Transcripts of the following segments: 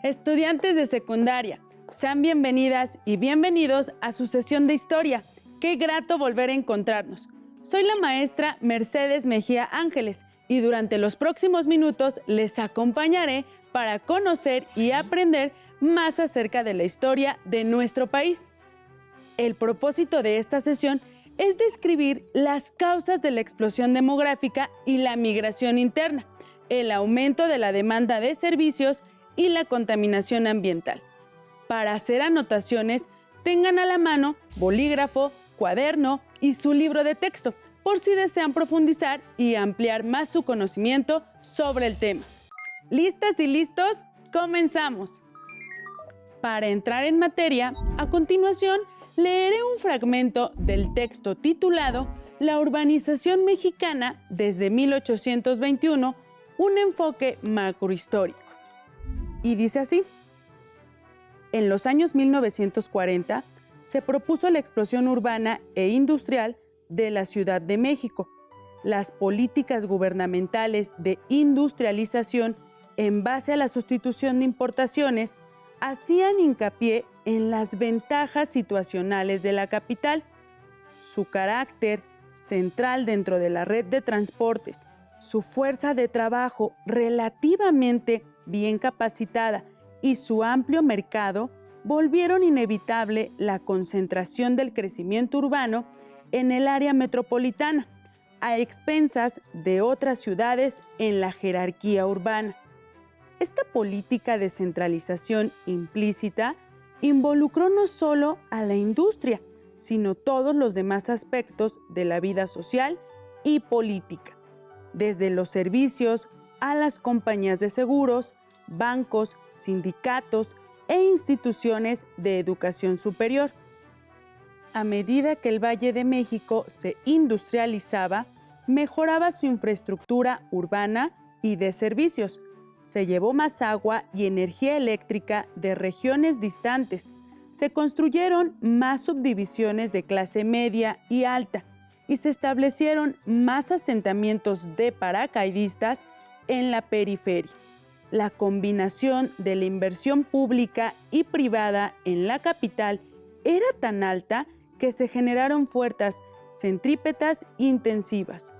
Estudiantes de secundaria, sean bienvenidas y bienvenidos a su sesión de historia. Qué grato volver a encontrarnos. Soy la maestra Mercedes Mejía Ángeles y durante los próximos minutos les acompañaré para conocer y aprender más acerca de la historia de nuestro país. El propósito de esta sesión es describir las causas de la explosión demográfica y la migración interna, el aumento de la demanda de servicios y la contaminación ambiental. Para hacer anotaciones, tengan a la mano bolígrafo, cuaderno y su libro de texto, por si desean profundizar y ampliar más su conocimiento sobre el tema. ¿Listas y listos? ¡Comenzamos! Para entrar en materia, a continuación leeré un fragmento del texto titulado La urbanización mexicana desde 1821, un enfoque macrohistórico. Y dice así: en los años 1940 se propuso la explosión urbana e industrial de la Ciudad de México. Las políticas gubernamentales de industrialización en base a la sustitución de importaciones hacían hincapié en las ventajas situacionales de la capital, su carácter central dentro de la red de transportes, su fuerza de trabajo relativamente bien capacitada y su amplio mercado volvieron inevitable la concentración del crecimiento urbano en el área metropolitana, a expensas de otras ciudades en la jerarquía urbana. Esta política de centralización implícita involucró no solo a la industria, sino todos los demás aspectos de la vida social y política, desde los servicios a las compañías de seguros, bancos, sindicatos e instituciones de educación superior. A medida que el Valle de México se industrializaba, mejoraba su infraestructura urbana y de servicios. Se llevó más agua y energía eléctrica de regiones distantes. Se construyeron más subdivisiones de clase media y alta y se establecieron más asentamientos de paracaidistas en la periferia. La combinación de la inversión pública y privada en la capital era tan alta que se generaron fuerzas centrípetas intensivas.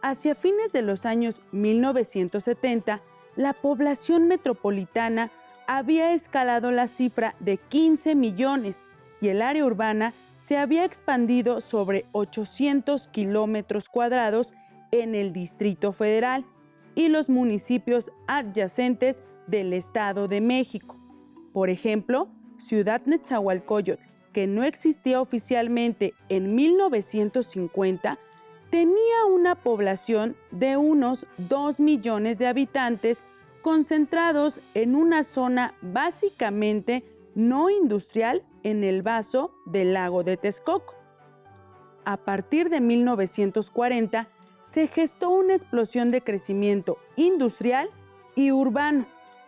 Hacia fines de los años 1970, la población metropolitana había escalado la cifra de 15 millones y el área urbana se había expandido sobre 800 kilómetros cuadrados en el Distrito Federal y los municipios adyacentes del Estado de México. Por ejemplo, Ciudad Nezahualcóyotl, que no existía oficialmente en 1950, tenía una población de unos 2 millones de habitantes concentrados en una zona básicamente no industrial en el vaso del lago de Texcoco. A partir de 1940, se gestó una explosión de crecimiento industrial y urbano.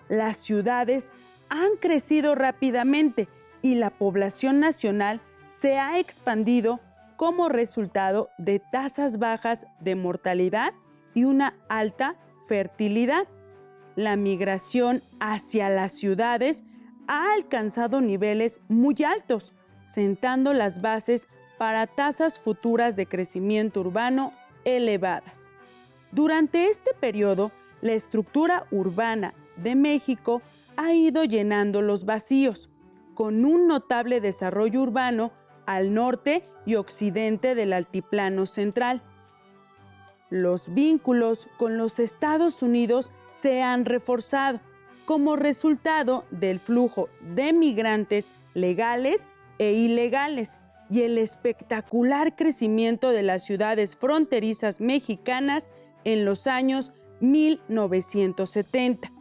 Las ciudades han crecido rápidamente y la población nacional se ha expandido como resultado de tasas bajas de mortalidad y una alta fertilidad. La migración hacia las ciudades ha alcanzado niveles muy altos, sentando las bases para tasas futuras de crecimiento urbano elevadas. Durante este periodo, la estructura urbana de México ha ido llenando los vacíos, con un notable desarrollo urbano al norte y occidente del altiplano central. Los vínculos con los Estados Unidos se han reforzado como resultado del flujo de migrantes legales e ilegales y el espectacular crecimiento de las ciudades fronterizas mexicanas en los años 1970.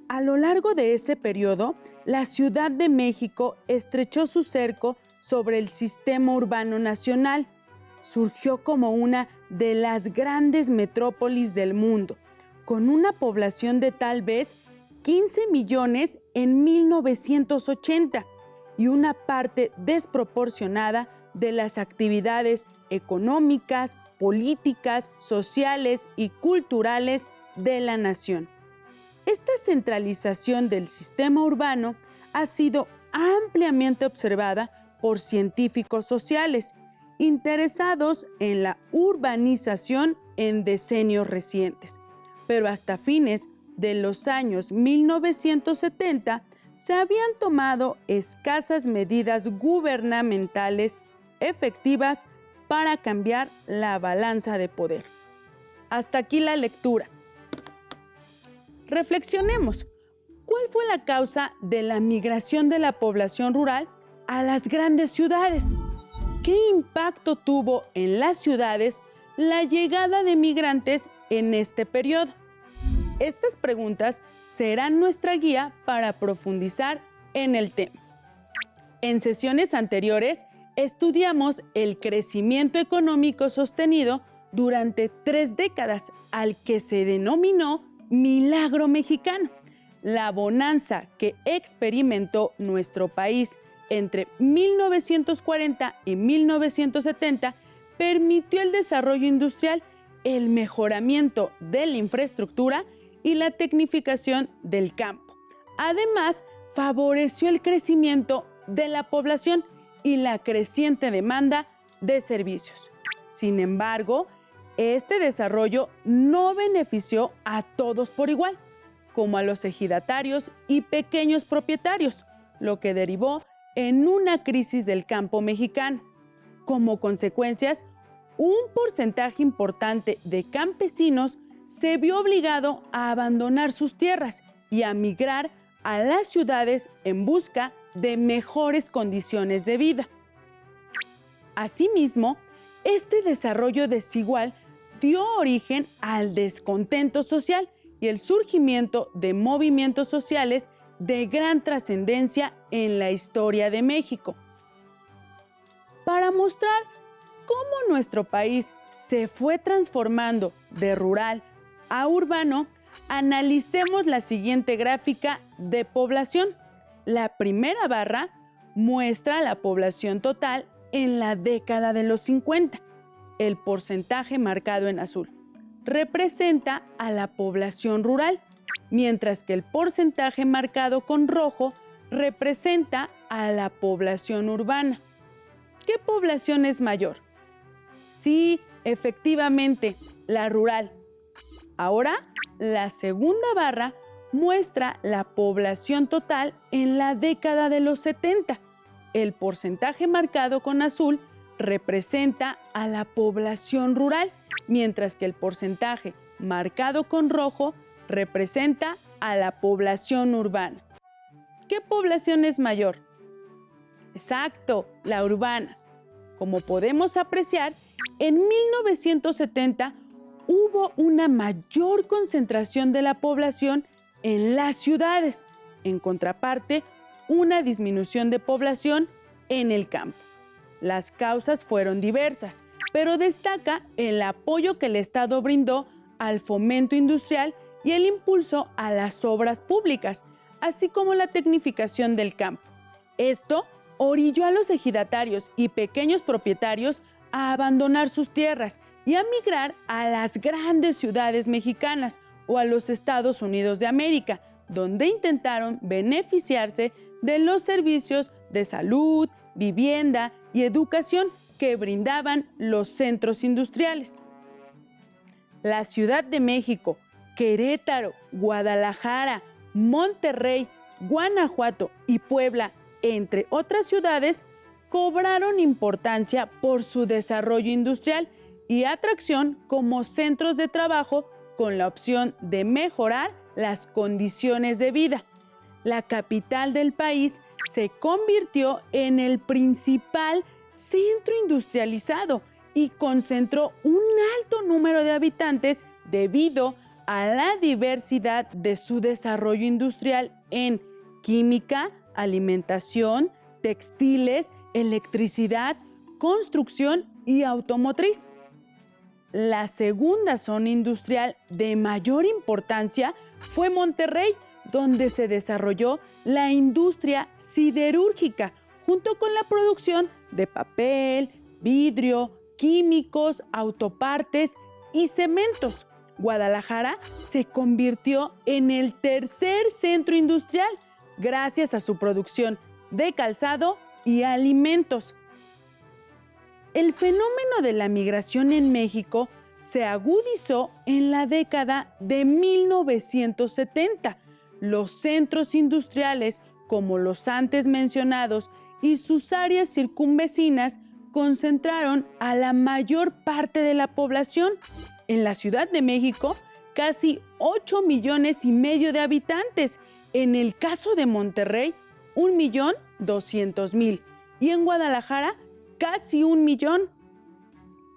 A lo largo de ese periodo, la Ciudad de México estrechó su cerco sobre el sistema urbano nacional. Surgió como una de las grandes metrópolis del mundo, con una población de tal vez 15 millones en 1980 y una parte desproporcionada de las actividades económicas, políticas, sociales y culturales de la nación. Esta centralización del sistema urbano ha sido ampliamente observada por científicos sociales interesados en la urbanización en decenios recientes, pero hasta fines de los años 1970 se habían tomado escasas medidas gubernamentales efectivas para cambiar la balanza de poder. Hasta aquí la lectura. Reflexionemos. ¿Cuál fue la causa de la migración de la población rural a las grandes ciudades? ¿Qué impacto tuvo en las ciudades la llegada de migrantes en este periodo? Estas preguntas serán nuestra guía para profundizar en el tema. En sesiones anteriores, estudiamos el crecimiento económico sostenido durante 3 décadas, al que se denominó Milagro Mexicano. La bonanza que experimentó nuestro país entre 1940 y 1970 permitió el desarrollo industrial, el mejoramiento de la infraestructura y la tecnificación del campo. Además, favoreció el crecimiento de la población y la creciente demanda de servicios. Sin embargo, este desarrollo no benefició a todos por igual, como a los ejidatarios y pequeños propietarios, lo que derivó en una crisis del campo mexicano. Como consecuencias, un porcentaje importante de campesinos se vio obligado a abandonar sus tierras y a migrar a las ciudades en busca de mejores condiciones de vida. Asimismo, este desarrollo desigual dio origen al descontento social y el surgimiento de movimientos sociales de gran trascendencia en la historia de México. Para mostrar cómo nuestro país se fue transformando de rural a urbano, analicemos la siguiente gráfica de población. La primera barra muestra la población total en la década de los 50. El porcentaje marcado en azul representa a la población rural, mientras que el porcentaje marcado con rojo representa a la población urbana. ¿Qué población es mayor? Sí, efectivamente, la rural. Ahora, la segunda barra muestra la población total en la década de los 70. El porcentaje marcado con azul representa a la población rural, mientras que el porcentaje marcado con rojo representa a la población urbana. ¿Qué población es mayor? Exacto, la urbana. Como podemos apreciar, en 1970 hubo una mayor concentración de la población en las ciudades. En contraparte, una disminución de población en el campo. Las causas fueron diversas, pero destaca el apoyo que el Estado brindó al fomento industrial y el impulso a las obras públicas, así como la tecnificación del campo. Esto orilló a los ejidatarios y pequeños propietarios a abandonar sus tierras y a migrar a las grandes ciudades mexicanas o a los Estados Unidos de América, donde intentaron beneficiarse de los servicios de salud, vivienda y educación que brindaban los centros industriales. La Ciudad de México, Querétaro, Guadalajara, Monterrey, Guanajuato y Puebla, entre otras ciudades, cobraron importancia por su desarrollo industrial y atracción como centros de trabajo con la opción de mejorar las condiciones de vida. La capital del país se convirtió en el principal centro industrializado y concentró un alto número de habitantes debido a la diversidad de su desarrollo industrial en química, alimentación, textiles, electricidad, construcción y automotriz. La segunda zona industrial de mayor importancia fue Monterrey, donde se desarrolló la industria siderúrgica, junto con la producción de papel, vidrio, químicos, autopartes y cementos. Guadalajara se convirtió en el tercer centro industrial gracias a su producción de calzado y alimentos. El fenómeno de la migración en México se agudizó en la década de 1970. Los centros industriales, como los antes mencionados, y sus áreas circunvecinas concentraron a la mayor parte de la población. En la Ciudad de México, casi 8,5 millones de habitantes. En el caso de Monterrey, 1,200,000. Y en Guadalajara, casi 1 millón.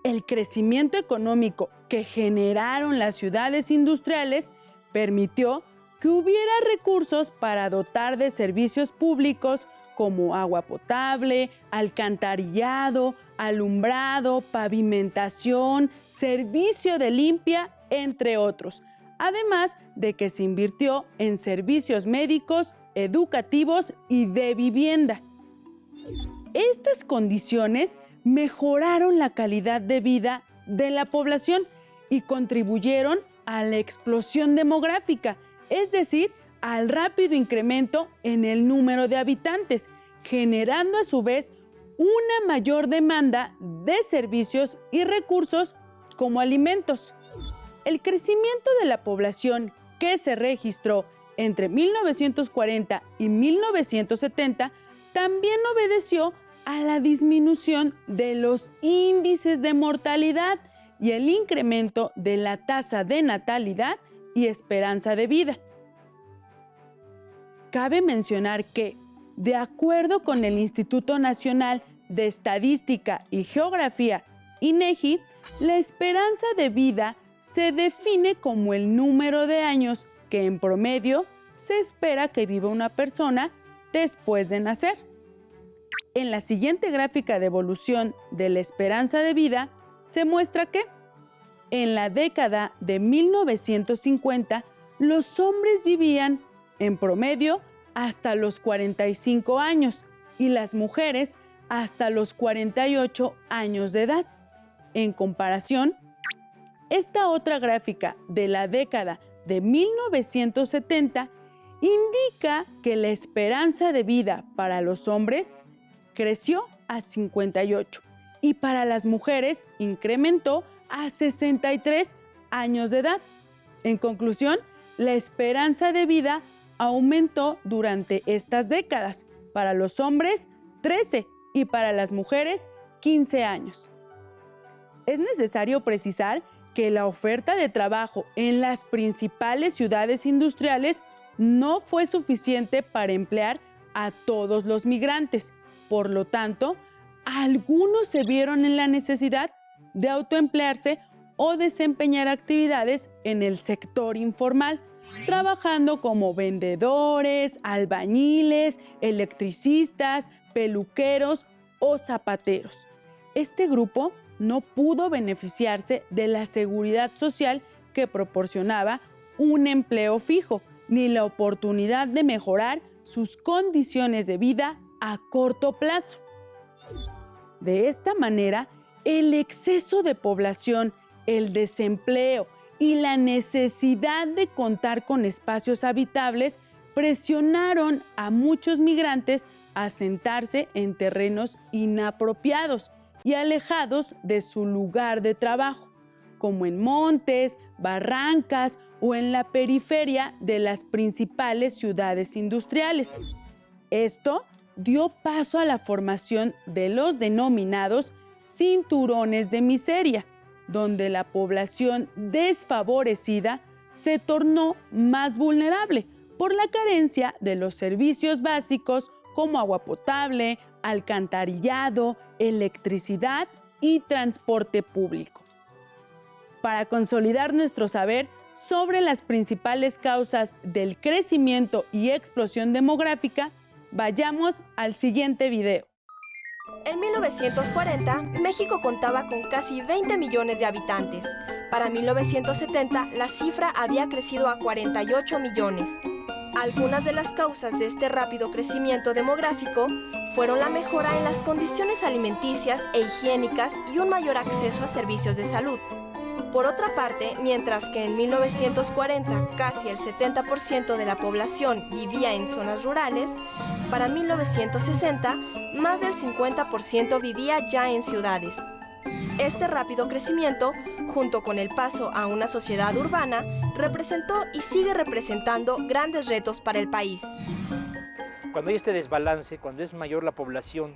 El crecimiento económico que generaron las ciudades industriales permitió que hubiera recursos para dotar de servicios públicos como agua potable, alcantarillado, alumbrado, pavimentación, servicio de limpia, entre otros. Además de que se invirtió en servicios médicos, educativos y de vivienda. Estas condiciones mejoraron la calidad de vida de la población y contribuyeron a la explosión demográfica, es decir, al rápido incremento en el número de habitantes, generando a su vez una mayor demanda de servicios y recursos como alimentos. El crecimiento de la población que se registró entre 1940 y 1970 también obedeció a la disminución de los índices de mortalidad y el incremento de la tasa de natalidad y esperanza de vida. Cabe mencionar que, de acuerdo con el Instituto Nacional de Estadística y Geografía, INEGI, la esperanza de vida se define como el número de años que en promedio se espera que viva una persona después de nacer. En la siguiente gráfica de evolución de la esperanza de vida se muestra que en la década de 1950 los hombres vivían en promedio hasta los 45 años y las mujeres hasta los 48 años de edad. En comparación, esta otra gráfica de la década de 1970 indica que la esperanza de vida para los hombres creció a 58 y para las mujeres incrementó a 63 años de edad. En conclusión, la esperanza de vida aumentó durante estas décadas, para los hombres 13 y para las mujeres 15 años. Es necesario precisar que la oferta de trabajo en las principales ciudades industriales no fue suficiente para emplear a todos los migrantes. Por lo tanto, algunos se vieron en la necesidad de autoemplearse o desempeñar actividades en el sector informal, trabajando como vendedores, albañiles, electricistas, peluqueros o zapateros. Este grupo no pudo beneficiarse de la seguridad social que proporcionaba un empleo fijo, ni la oportunidad de mejorar sus condiciones de vida a corto plazo. De esta manera, el exceso de población, el desempleo y la necesidad de contar con espacios habitables presionaron a muchos migrantes a asentarse en terrenos inapropiados y alejados de su lugar de trabajo, como en montes, barrancas o en la periferia de las principales ciudades industriales. Esto dio paso a la formación de los denominados cinturones de miseria, donde la población desfavorecida se tornó más vulnerable por la carencia de los servicios básicos como agua potable, alcantarillado, electricidad y transporte público. Para consolidar nuestro saber sobre las principales causas del crecimiento y explosión demográfica, vayamos al siguiente video. En 1940, México contaba con casi 20 millones de habitantes. Para 1970, la cifra había crecido a 48 millones. Algunas de las causas de este rápido crecimiento demográfico fueron la mejora en las condiciones alimenticias e higiénicas y un mayor acceso a servicios de salud. Por otra parte, mientras que en 1940 casi el 70% de la población vivía en zonas rurales, para 1960 más del 50% vivía ya en ciudades. Este rápido crecimiento, junto con el paso a una sociedad urbana, representó y sigue representando grandes retos para el país. Cuando hay este desbalance, cuando es mayor la población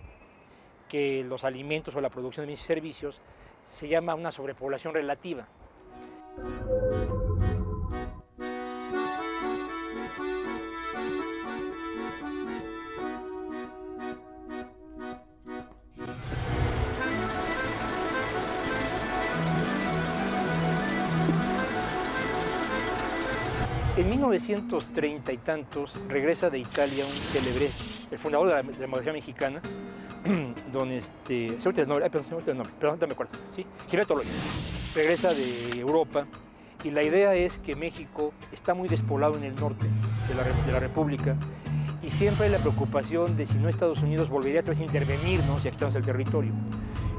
que los alimentos o la producción de bienes y servicios, se llama una sobrepoblación relativa. En 1930 y tantos regresa de Italia un célebre, el fundador de la democracia mexicana, don Gilberto Loyola. Regresa de Europa y la idea es que México está muy despoblado en el norte de la República y siempre hay la preocupación de si no Estados Unidos volvería otra vez a intervenirnos y a quitarnos el territorio.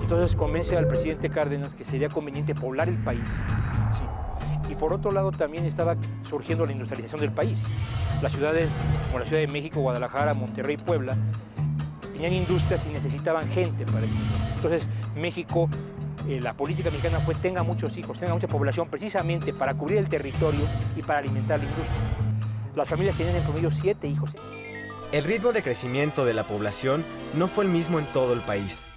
Entonces convence al presidente Cárdenas que sería conveniente poblar el país. ¿Sí? Y por otro lado también estaba surgiendo la industrialización del país. Las ciudades como la Ciudad de México, Guadalajara, Monterrey, Puebla, tenían industrias y necesitaban gente para eso. Entonces México, la política mexicana fue tenga muchos hijos, tenga mucha población, precisamente para cubrir el territorio y para alimentar la industria. Las familias tenían en promedio 7 hijos. El ritmo de crecimiento de la población no fue el mismo en todo el país.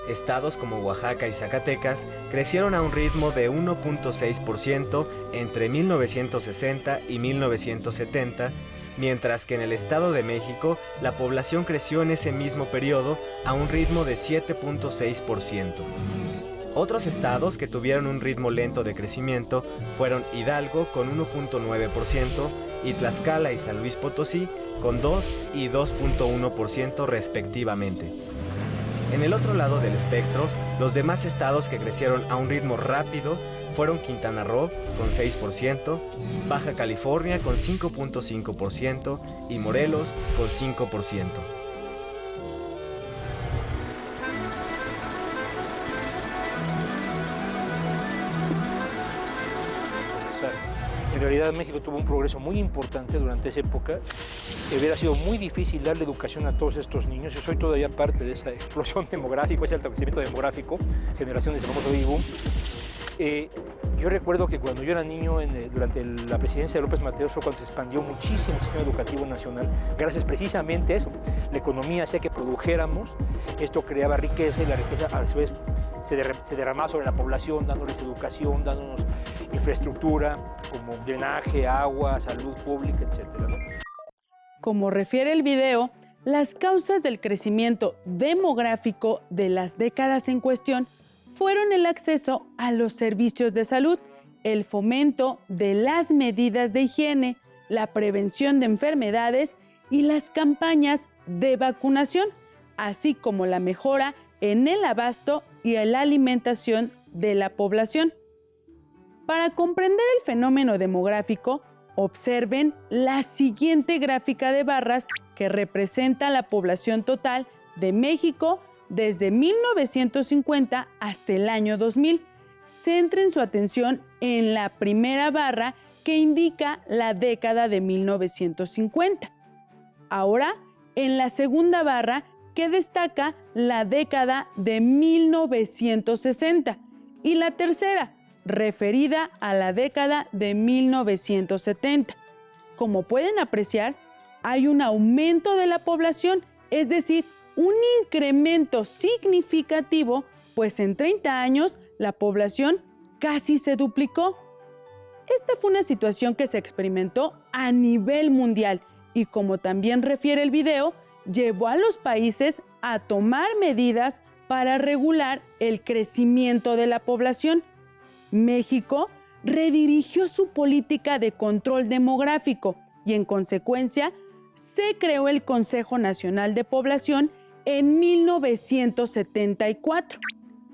Estados como Oaxaca y Zacatecas crecieron a un ritmo de 1.6% entre 1960 y 1970, mientras que en el Estado de México la población creció en ese mismo periodo a un ritmo de 7.6%. Otros estados que tuvieron un ritmo lento de crecimiento fueron Hidalgo con 1.9% y Tlaxcala y San Luis Potosí con 2 y 2.1% respectivamente. En el otro lado del espectro, los demás estados que crecieron a un ritmo rápido fueron Quintana Roo con 6%, Baja California con 5.5% y Morelos con 5%. En realidad México tuvo un progreso muy importante durante esa época. Hubiera sido muy difícil darle educación a todos estos niños. Yo soy todavía parte de esa explosión demográfica, ese alto crecimiento demográfico, generaciones de famoso baby boom. Yo recuerdo que cuando yo era niño, durante la presidencia de López Mateos, fue cuando se expandió muchísimo el sistema educativo nacional, gracias precisamente a eso. La economía hacía que produjéramos, esto creaba riqueza y la riqueza a su vez se derramaba sobre la población, dándoles educación, dándonos infraestructura como drenaje, agua, salud pública, etc., ¿no? Como refiere el video, las causas del crecimiento demográfico de las décadas en cuestión fueron el acceso a los servicios de salud, el fomento de las medidas de higiene, la prevención de enfermedades y las campañas de vacunación, así como la mejora en el abasto y en la alimentación de la población. Para comprender el fenómeno demográfico, observen la siguiente gráfica de barras que representa la población total de México desde 1950 hasta el año 2000. Centren su atención en la primera barra que indica la década de 1950. Ahora, en la segunda barra que destaca la década de 1960 y la tercera, referida a la década de 1970. Como pueden apreciar, hay un aumento de la población, es decir, un incremento significativo, pues en 30 años la población casi se duplicó. Esta fue una situación que se experimentó a nivel mundial y, como también refiere el video, llevó a los países a tomar medidas para regular el crecimiento de la población. México redirigió su política de control demográfico y, en consecuencia, se creó el Consejo Nacional de Población en 1974.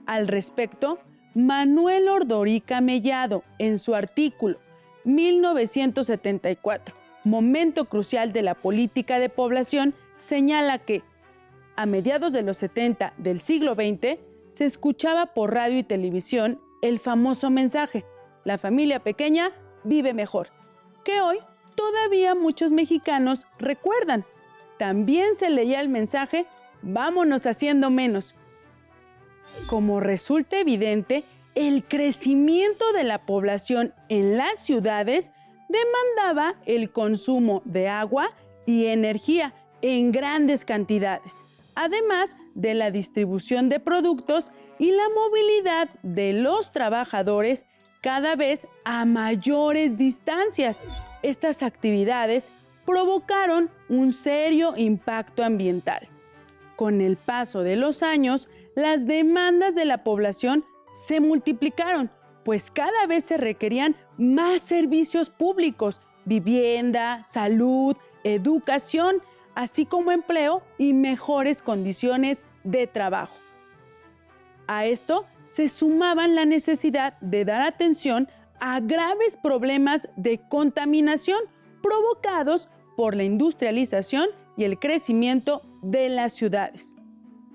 Al respecto, Manuel Ordorica Mellado, en su artículo 1974, Momento crucial de la política de población, señala que a mediados de los 70 del siglo XX se escuchaba por radio y televisión el famoso mensaje: la familia pequeña vive mejor, que hoy todavía muchos mexicanos recuerdan. También se leía el mensaje, vámonos haciendo menos. Como resulta evidente, el crecimiento de la población en las ciudades demandaba el consumo de agua y energía en grandes cantidades, además de la distribución de productos y la movilidad de los trabajadores cada vez a mayores distancias. Estas actividades provocaron un serio impacto ambiental. Con el paso de los años, las demandas de la población se multiplicaron, pues cada vez se requerían más servicios públicos, vivienda, salud, educación, así como empleo y mejores condiciones de trabajo. A esto se sumaban la necesidad de dar atención a graves problemas de contaminación provocados por la industrialización y el crecimiento de las ciudades.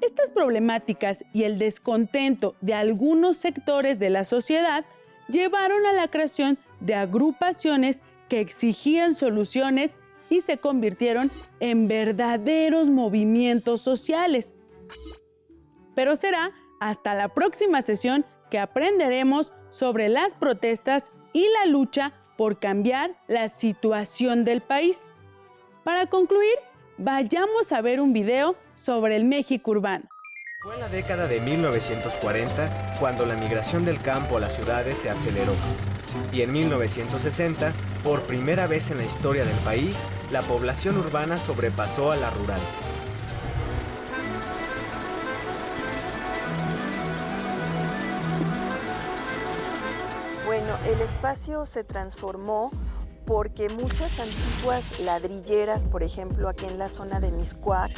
Estas problemáticas y el descontento de algunos sectores de la sociedad llevaron a la creación de agrupaciones que exigían soluciones y se convirtieron en verdaderos movimientos sociales. Pero será hasta la próxima sesión que aprenderemos sobre las protestas y la lucha por cambiar la situación del país. Para concluir, vayamos a ver un video sobre el México urbano. Fue en la década de 1940 cuando la migración del campo a las ciudades se aceleró. Y en 1960, por primera vez en la historia del país, la población urbana sobrepasó a la rural. Bueno, el espacio se transformó porque muchas antiguas ladrilleras, por ejemplo, aquí en la zona de Mixcoac,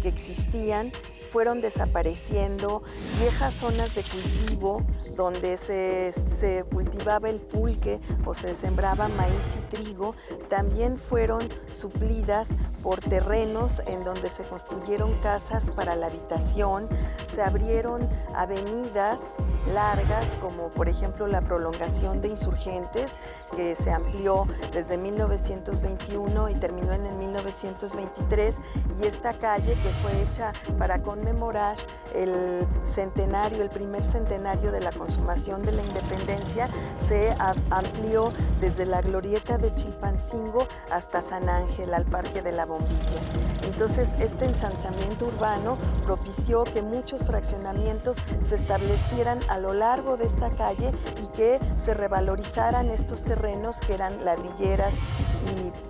que existían, fueron desapareciendo. Viejas zonas de cultivo donde se cultivaba el pulque o se sembraba maíz y trigo, también fueron suplidas por terrenos en donde se construyeron casas para la habitación. Se abrieron avenidas largas, como por ejemplo la prolongación de Insurgentes, que se amplió desde 1921 y terminó en el 1923, y esta calle, que fue hecha para conmemorar el centenario, el primer centenario de la consumación de la independencia, se amplió desde la glorieta de Chilpancingo hasta San Ángel, al Parque de la Bombilla. Entonces, este ensanchamiento urbano propició que muchos fraccionamientos se establecieran a lo largo de esta calle y que se revalorizaran estos terrenos que eran ladrilleras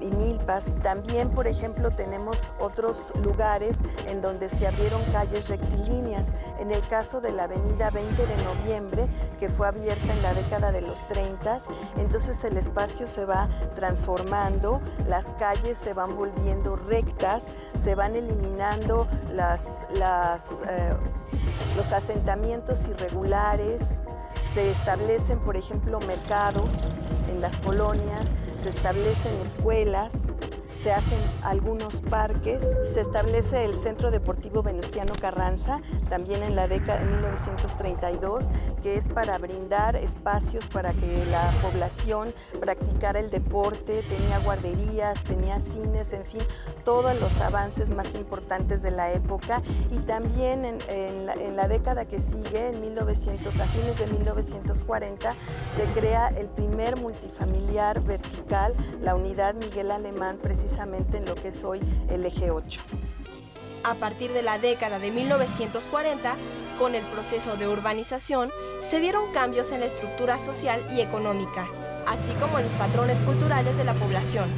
y milpas. También, por ejemplo, tenemos otros lugares en donde se abrieron calles rectilíneas. En el caso de la avenida 20 de Noviembre, que fue abierta en la década de los 30, entonces el espacio se va transformando, las calles se van volviendo rectas, se van eliminando los asentamientos irregulares, se establecen, por ejemplo, mercados en las colonias, se establecen escuelas, se hacen algunos parques, se establece el Centro Deportivo Venustiano Carranza, también en la década de 1932, que es para brindar espacios para que la población practicara el deporte, tenía guarderías, tenía cines, en fin, todos los avances más importantes de la época. Y también en la década que sigue, a fines de 1940, se crea el primer multifamiliar vertical, la Unidad Miguel Alemán, precisamente en lo que es hoy el Eje 8. A partir de la década de 1940, con el proceso de urbanización, se dieron cambios en la estructura social y económica, así como en los patrones culturales de la población.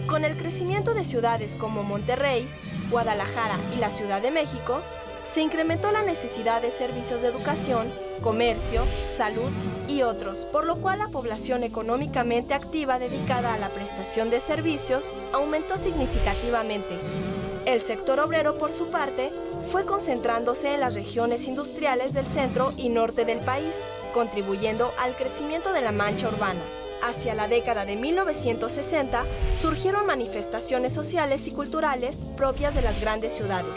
Con el crecimiento de ciudades como Monterrey, Guadalajara y la Ciudad de México, se incrementó la necesidad de servicios de educación, comercio, salud y otros, por lo cual la población económicamente activa dedicada a la prestación de servicios aumentó significativamente. El sector obrero, por su parte, fue concentrándose en las regiones industriales del centro y norte del país, contribuyendo al crecimiento de la mancha urbana. Hacia la década de 1960, surgieron manifestaciones sociales y culturales propias de las grandes ciudades.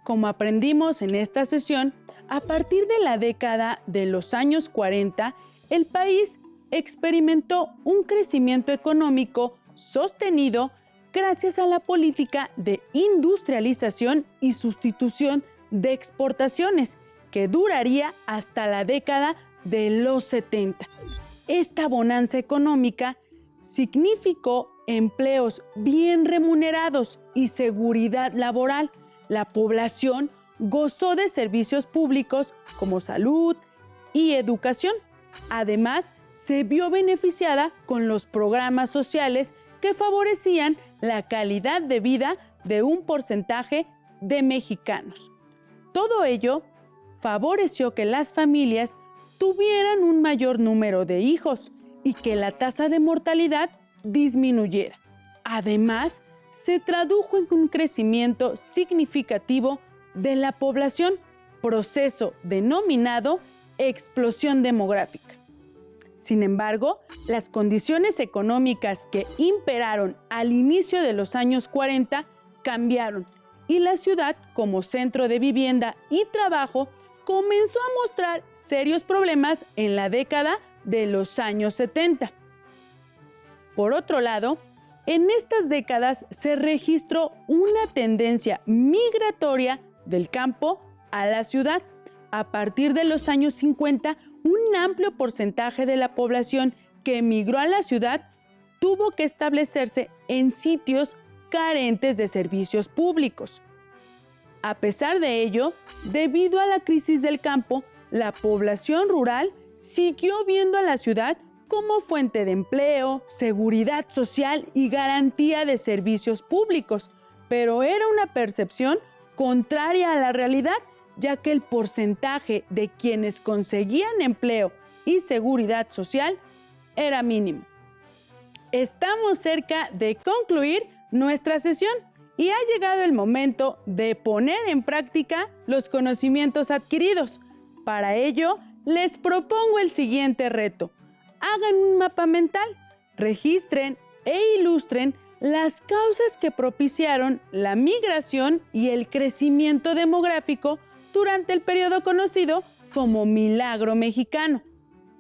Como aprendimos en esta sesión, a partir de la década de los años 40, el país experimentó un crecimiento económico sostenido gracias a la política de industrialización y sustitución de exportaciones, que duraría hasta la década de los 70. Esta bonanza económica significó empleos bien remunerados y seguridad laboral. La población gozó de servicios públicos como salud y educación. Además, se vio beneficiada con los programas sociales que favorecían la calidad de vida de un porcentaje de mexicanos. Todo ello favoreció que las familias tuvieran un mayor número de hijos y que la tasa de mortalidad disminuyera. Además, se tradujo en un crecimiento significativo de la población, proceso denominado explosión demográfica. Sin embargo, las condiciones económicas que imperaron al inicio de los años 40 cambiaron y la ciudad, como centro de vivienda y trabajo, comenzó a mostrar serios problemas en la década de los años 70. Por otro lado, en estas décadas se registró una tendencia migratoria del campo a la ciudad. A partir de los años 50, un amplio porcentaje de la población que emigró a la ciudad tuvo que establecerse en sitios carentes de servicios públicos. A pesar de ello, debido a la crisis del campo, la población rural siguió viendo a la ciudad como fuente de empleo, seguridad social y garantía de servicios públicos, pero era una percepción contraria a la realidad, ya que el porcentaje de quienes conseguían empleo y seguridad social era mínimo. Estamos cerca de concluir nuestra sesión y ha llegado el momento de poner en práctica los conocimientos adquiridos. Para ello, les propongo el siguiente reto. Hagan un mapa mental, registren e ilustren las causas que propiciaron la migración y el crecimiento demográfico durante el periodo conocido como Milagro Mexicano.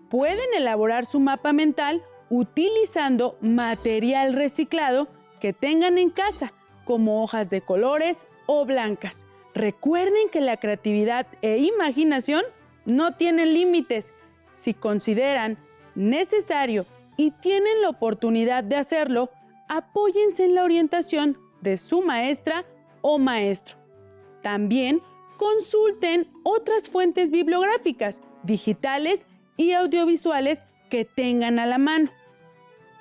Pueden elaborar su mapa mental utilizando material reciclado que tengan en casa, como hojas de colores o blancas. Recuerden que la creatividad e imaginación no tienen límites. Si consideran necesario y tienen la oportunidad de hacerlo, apóyense en la orientación de su maestra o maestro. También consulten otras fuentes bibliográficas, digitales y audiovisuales que tengan a la mano.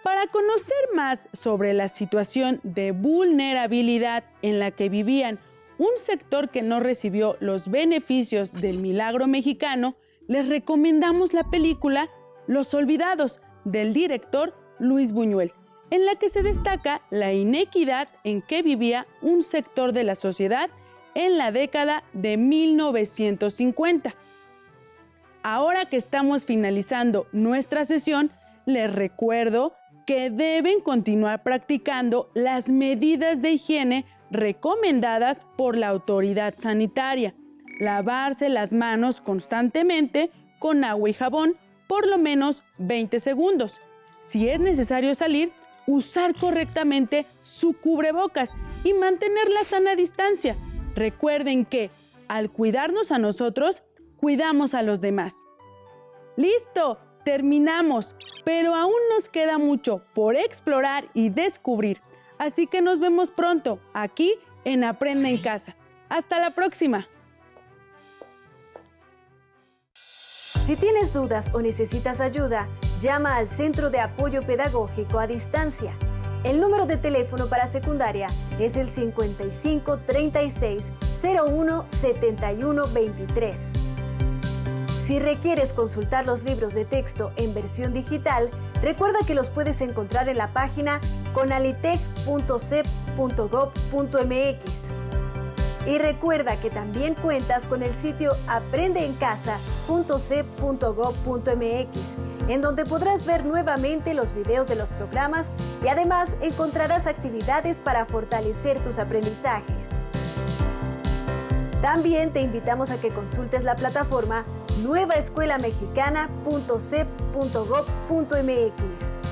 Para conocer más sobre la situación de vulnerabilidad en la que vivían un sector que no recibió los beneficios del Milagro Mexicano, les recomendamos la película Los Olvidados, del director Luis Buñuel, en la que se destaca la inequidad en que vivía un sector de la sociedad en la década de 1950. Ahora que estamos finalizando nuestra sesión, les recuerdo que deben continuar practicando las medidas de higiene recomendadas por la autoridad sanitaria. Lavarse las manos constantemente con agua y jabón por lo menos 20 segundos. Si es necesario salir, usar correctamente su cubrebocas y mantener la sana distancia. Recuerden que, al cuidarnos a nosotros, cuidamos a los demás. ¡Listo! Terminamos, pero aún nos queda mucho por explorar y descubrir. Así que nos vemos pronto, aquí en Aprende en Casa. ¡Hasta la próxima! Si tienes dudas o necesitas ayuda, llama al Centro de Apoyo Pedagógico a Distancia. El número de teléfono para secundaria es el 55 36 01 71 23. Si requieres consultar los libros de texto en versión digital, recuerda que los puedes encontrar en la página conalitec.cep.gov.mx. Y recuerda que también cuentas con el sitio aprendeencasa.cep.gov.mx, en donde podrás ver nuevamente los videos de los programas y además encontrarás actividades para fortalecer tus aprendizajes. También te invitamos a que consultes la plataforma nuevaescuelamexicana.cep.gov.mx.